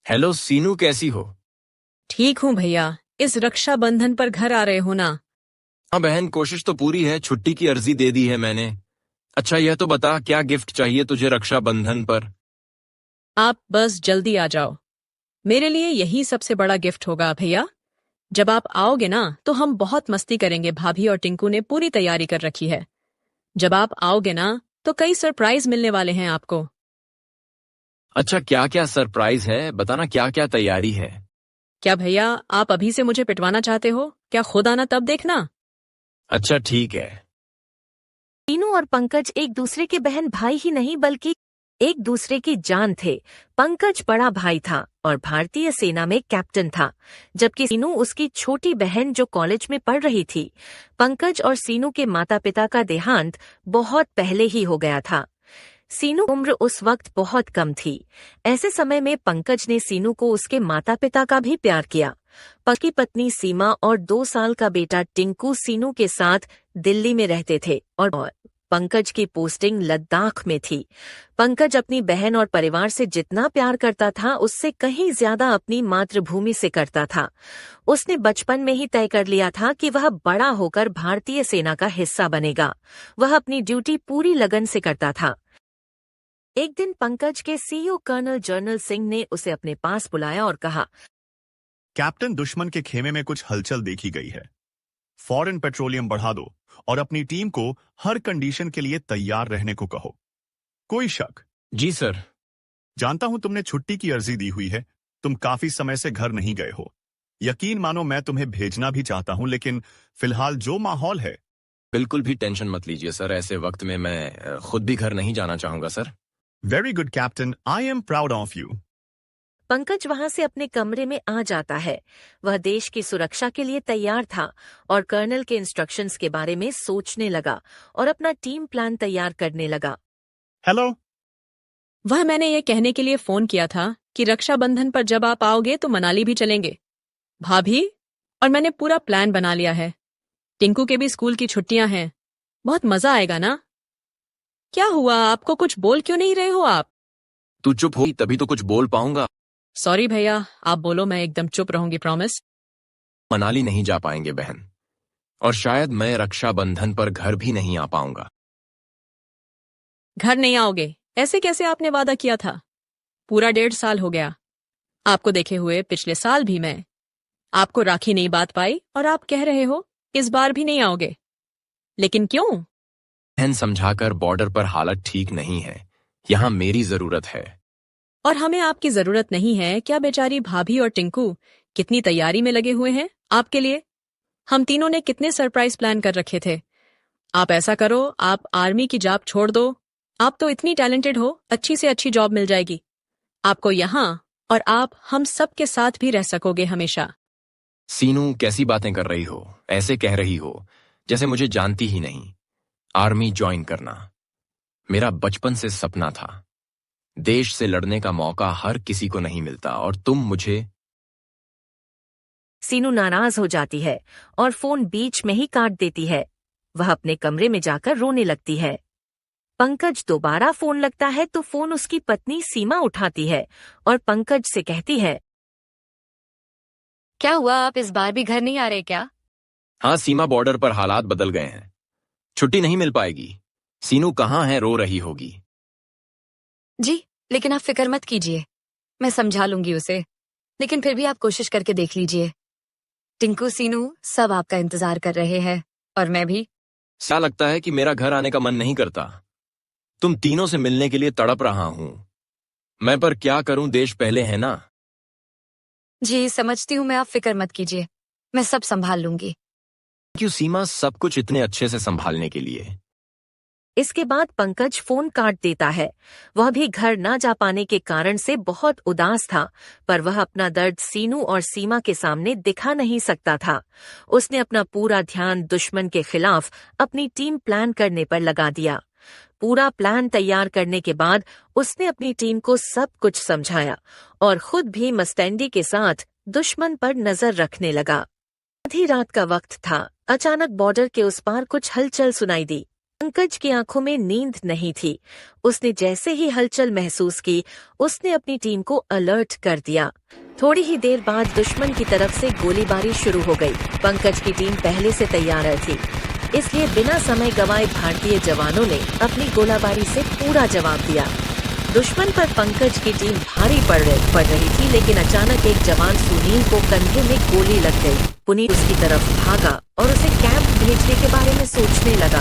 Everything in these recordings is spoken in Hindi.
हेलो सीनू, कैसी हो? ठीक हूँ भैया। इस रक्षाबंधन पर घर आ रहे हो ना? हाँ बहन, कोशिश तो पूरी है। छुट्टी की अर्जी दे दी है मैंने। अच्छा यह तो बता, क्या गिफ्ट चाहिए तुझे रक्षाबंधन पर? आप बस जल्दी आ जाओ। मेरे लिए यही सबसे बड़ा गिफ्ट होगा भैया। जब आप आओगे ना तो हम बहुत मस्ती करेंगे। भाभी और टिंकू ने पूरी तैयारी कर रखी है। जब आप आओगे ना तो कई सरप्राइज मिलने वाले हैं आपको। अच्छा क्या क्या सरप्राइज है, बताना क्या क्या तैयारी है। क्या भैया आप अभी से मुझे पिटवाना चाहते हो? क्या खुद आना तब देखना। अच्छा ठीक है। टीनू और पंकज एक दूसरे के बहन भाई ही नहीं बल्कि एक दूसरे की जान थे। पंकज बड़ा भाई था और भारतीय सेना में कैप्टन था, जबकि सीनू उसकी छोटी बहन जो कॉलेज में पढ़ रही थी। पंकज और सीनू के माता पिता का देहांत बहुत पहले ही हो गया था। सीनू उम्र उस वक्त बहुत कम थी। ऐसे समय में पंकज ने सीनू को उसके माता पिता का भी प्यार किया। पकी पत्नी सीमा और 2 साल का बेटा टिंकू सीनू के साथ दिल्ली में रहते थे और पंकज की पोस्टिंग लद्दाख में थी। पंकज अपनी बहन और परिवार से जितना प्यार करता था उससे कहीं ज्यादा अपनी मातृभूमि से करता था। उसने बचपन में ही तय कर लिया था कि वह बड़ा होकर भारतीय सेना का हिस्सा बनेगा। वह अपनी ड्यूटी पूरी लगन से करता था। एक दिन पंकज के सीईओ कर्नल जर्नल सिंह ने उसे अपने पास बुलाया और कहा, कैप्टन, दुश्मन के खेमे में कुछ हलचल देखी गई है। फॉरेन पेट्रोलियम बढ़ा दो और अपनी टीम को हर कंडीशन के लिए तैयार रहने को कहो। कोई शक? जी सर। जानता हूं तुमने छुट्टी की अर्जी दी हुई है। तुम काफी समय से घर नहीं गए हो। यकीन मानो मैं तुम्हें भेजना भी चाहता हूं, लेकिन फिलहाल जो माहौल है। बिल्कुल भी टेंशन मत लीजिए सर, ऐसे वक्त में मैं खुद भी घर नहीं जाना चाहूंगा sir. Very good captain, I am proud of you. Pankaj वहां से अपने कमरे में आ जाता है। वह देश की सुरक्षा के लिए तैयार था और कर्नल के इंस्ट्रक्शंस के बारे में सोचने लगा और अपना टीम प्लान तैयार करने लगा। हेलो। वह मैंने ये कहने के लिए फोन किया था कि रक्षाबंधन पर जब आप आओगे तो मनाली भी चलेंगे भाभी। और मैंने पूरा प्लान बना लिया है। टिंकू के भी स्कूल की छुट्टियां हैं। बहुत मजा आएगा ना? क्या हुआ, आपको कुछ बोल क्यों नहीं रहे हो आप? तू चुप हो तभी तो कुछ बोल पाऊंगा। सॉरी भैया, आप बोलो, मैं एकदम चुप रहूंगी, प्रॉमिस। मनाली नहीं जा पाएंगे बहन, और शायद मैं रक्षाबंधन पर घर भी नहीं आ पाऊंगा। घर नहीं आओगे? ऐसे कैसे? आपने वादा किया था। पूरा 1.5 साल हो गया आपको देखे हुए। पिछले साल भी मैं आपको राखी नहीं बांध पाई और आप कह रहे हो इस बार भी नहीं आओगे। लेकिन क्यों? बहन, समझाकर, बॉर्डर पर हालत ठीक नहीं है। यहाँ मेरी जरूरत है। और हमें आपकी जरूरत नहीं है क्या? बेचारी भाभी और टिंकू कितनी तैयारी में लगे हुए हैं आपके लिए। हम तीनों ने कितने सरप्राइज प्लान कर रखे थे। आप ऐसा करो, आप आर्मी की जॉब छोड़ दो। आप तो इतनी टैलेंटेड हो, अच्छी से अच्छी जॉब मिल जाएगी आपको यहाँ, और आप हम सब के साथ भी रह सकोगे हमेशा। सीनू, कैसी बातें कर रही हो? ऐसे कह रही हो जैसे मुझे जानती ही नहीं। आर्मी ज्वाइन करना मेरा बचपन से सपना था। देश से लड़ने का मौका हर किसी को नहीं मिलता, और तुम मुझे। सीनू नाराज हो जाती है और फोन बीच में ही काट देती है। वह अपने कमरे में जाकर रोने लगती है। पंकज दोबारा फोन लगता है तो फोन उसकी पत्नी सीमा उठाती है और पंकज से कहती है, क्या हुआ, आप इस बार भी घर नहीं आ रहे क्या? हाँ सीमा, बॉर्डर पर हालात बदल गए हैं। छुट्टी नहीं मिल पाएगी। सीनू कहाँ है, रो रही होगी। जी, लेकिन आप फिक्र मत कीजिए, मैं समझा लूंगी उसे। लेकिन फिर भी आप कोशिश करके देख लीजिए। टिंकू, सीनू सब आपका इंतजार कर रहे हैं, और मैं भी। क्या लगता है कि मेरा घर आने का मन नहीं करता? तुम तीनों से मिलने के लिए तड़प रहा हूं मैं, पर क्या करूं, देश पहले है ना। जी समझती हूँ मैं, आप फिक्र मत कीजिए, मैं सब संभाल लूंगी। क्यों सीमा, सब कुछ इतने अच्छे से संभालने के लिए। इसके बाद पंकज फोन काट देता है। वह भी घर न जा पाने के कारण से बहुत उदास था, पर वह अपना दर्द सीनू और सीमा के सामने दिखा नहीं सकता था। उसने अपना पूरा ध्यान दुश्मन के खिलाफ अपनी टीम प्लान करने पर लगा दिया। पूरा प्लान तैयार करने के बाद उसने अपनी टीम को सब कुछ समझाया और खुद भी मस्टैंडी के साथ दुश्मन पर नजर रखने लगा। आधी रात का वक्त था। अचानक बॉर्डर के उस पार कुछ हलचल सुनाई दी। पंकज की आंखों में नींद नहीं थी। उसने जैसे ही हलचल महसूस की, उसने अपनी टीम को अलर्ट कर दिया। थोड़ी ही देर बाद दुश्मन की तरफ से गोलीबारी शुरू हो गई। पंकज की टीम पहले से तैयार थी, इसलिए बिना समय गंवाए भारतीय जवानों ने अपनी गोलाबारी से पूरा जवाब दिया। दुश्मन पर पंकज की टीम भारी पड़ रही थी, लेकिन अचानक एक जवान सुनील को कंधे में गोली लग गई। पुनीत उसकी तरफ भागा और उसे कैंप भेजने के बारे में सोचने लगा।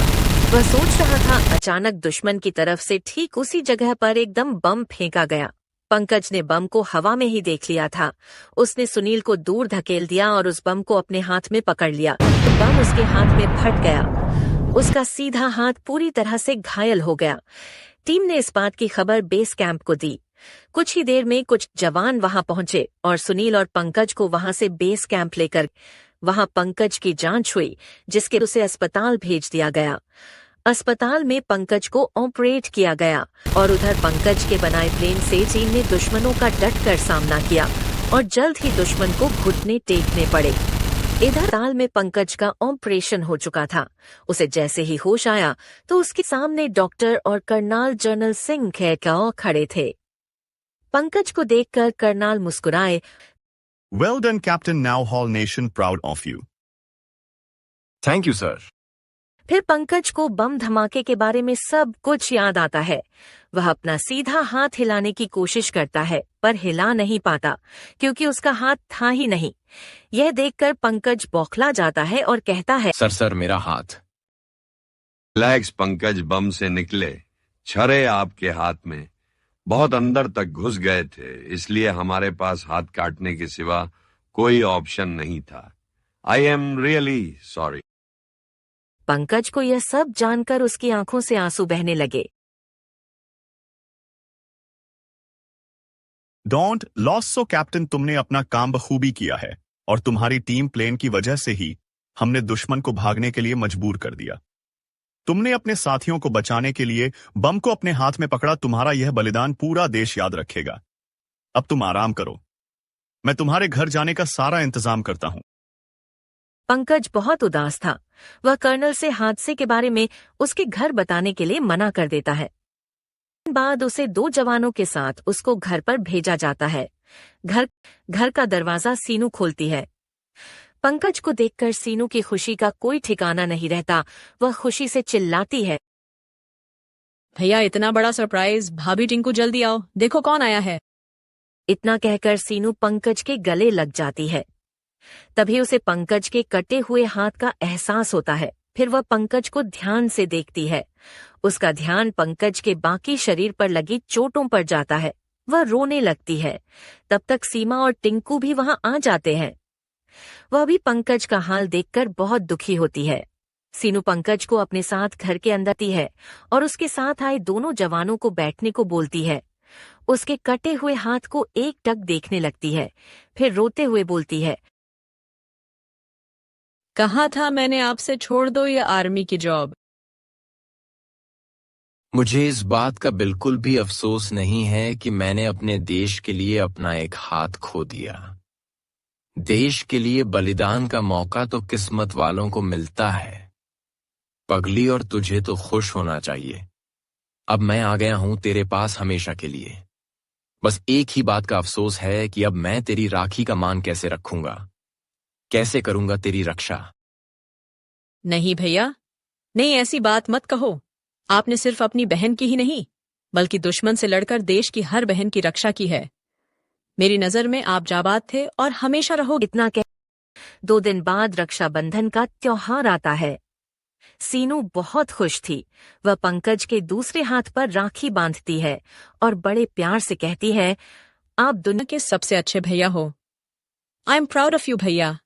वह सोच रहा था, अचानक दुश्मन की तरफ से ठीक उसी जगह पर एकदम बम फेंका गया। पंकज ने बम को हवा में ही देख लिया था। उसने सुनील को दूर धकेल दिया और उस बम को अपने हाथ में पकड़ लिया। बम उसके हाथ में फट गया। उसका सीधा हाथ पूरी तरह से घायल हो गया। टीम ने इस बात की खबर बेस कैंप को दी। कुछ ही देर में कुछ जवान वहां पहुंचे और सुनील और पंकज को वहां से बेस कैंप लेकर वहां पंकज की जांच हुई, जिसके उसे अस्पताल भेज दिया गया। अस्पताल में पंकज को ऑपरेट किया गया और उधर पंकज के बनाए प्लेन से टीम ने दुश्मनों का डटकर सामना किया और जल्द ही दुश्मन को घुटने टेकने पड़े। इधर अस्पताल में पंकज का ऑपरेशन हो चुका था। उसे जैसे ही होश आया तो उसके सामने डॉक्टर और कर्नल जनरल सिंह खैरकाव खड़े थे। पंकज को देखकर कर्नल मुस्कुराए। Well done, Captain. Now whole nation proud of you. Thank you sir. फिर पंकज को बम धमाके के बारे में सब कुछ याद आता है। वह अपना सीधा हाथ हिलाने की कोशिश करता है, पर हिला नहीं पाता क्योंकि उसका हाथ था ही नहीं। यह देखकर पंकज बौखला जाता है और कहता है, सर मेरा हाथ। रिलैक्स पंकज, बम से निकले छर्रे आपके हाथ में बहुत अंदर तक घुस गए थे, इसलिए हमारे पास हाथ काटने के सिवा कोई ऑप्शन नहीं था। I am really sorry. Pankaj को यह सब जानकर उसकी आंखों से आंसू बहने लगे। डोंट लॉस सो कैप्टन, तुमने अपना काम बखूबी किया है और तुम्हारी टीम प्लेन की वजह से ही हमने दुश्मन को भागने के लिए मजबूर कर दिया। तुमने अपने साथियों को बचाने के लिए बम को अपने हाथ में पकड़ा। तुम्हारा यह बलिदान पूरा देश याद रखेगा। अब तुम आराम करो, मैं तुम्हारे घर जाने का सारा इंतजाम करता हूं। पंकज बहुत उदास था। वह कर्नल से हादसे के बारे में उसके घर बताने के लिए मना कर देता है। बाद उसे 2 जवानों के साथ उसको घर पर भेजा जाता है। घर का दरवाजा सीनू खोलती है। पंकज को देखकर सीनू की खुशी का कोई ठिकाना नहीं रहता। वह खुशी से चिल्लाती है, भैया इतना बड़ा सरप्राइज! भाभी टिंकू जल्दी आओ, देखो कौन आया है। इतना कहकर सीनू पंकज के गले लग जाती है। तभी उसे पंकज के कटे हुए हाथ का एहसास होता है। फिर वह पंकज को ध्यान से देखती है। उसका ध्यान पंकज के बाकी शरीर पर लगी चोटों पर जाता है। वह रोने लगती है। तब तक सीमा और टिंकू भी वहां आ जाते हैं। वह भी पंकज का हाल देखकर बहुत दुखी होती है। सीनू पंकज को अपने साथ घर के अंदर आती है और उसके साथ आए दोनों जवानों को बैठने को बोलती है। उसके कटे हुए हाथ को एकटक देखने लगती है, फिर रोते हुए बोलती है, कहा था मैंने आपसे, छोड़ दो ये आर्मी की जॉब। मुझे इस बात का बिल्कुल भी अफसोस नहीं है कि मैंने अपने देश के लिए अपना एक हाथ खो दिया। देश के लिए बलिदान का मौका तो किस्मत वालों को मिलता है। पगली, और तुझे तो खुश होना चाहिए। अब मैं आ गया हूं तेरे पास हमेशा के लिए। बस एक ही बात का अफसोस है कि अब मैं तेरी राखी का मान कैसे रखूंगा, कैसे करूंगा तेरी रक्षा। नहीं भैया, नहीं, ऐसी बात मत कहो। आपने सिर्फ अपनी बहन की ही नहीं, बल्कि दुश्मन से लड़कर देश की हर बहन की रक्षा की है। मेरी नजर में आप जाबाज थे और हमेशा रहो। इतना कह 2 दिन बाद रक्षाबंधन का त्योहार आता है। सीनू बहुत खुश थी। वह पंकज के दूसरे हाथ पर राखी बांधती है और बड़े प्यार से कहती है, आप दुनिया के सबसे अच्छे भैया हो। I am proud of you भैया।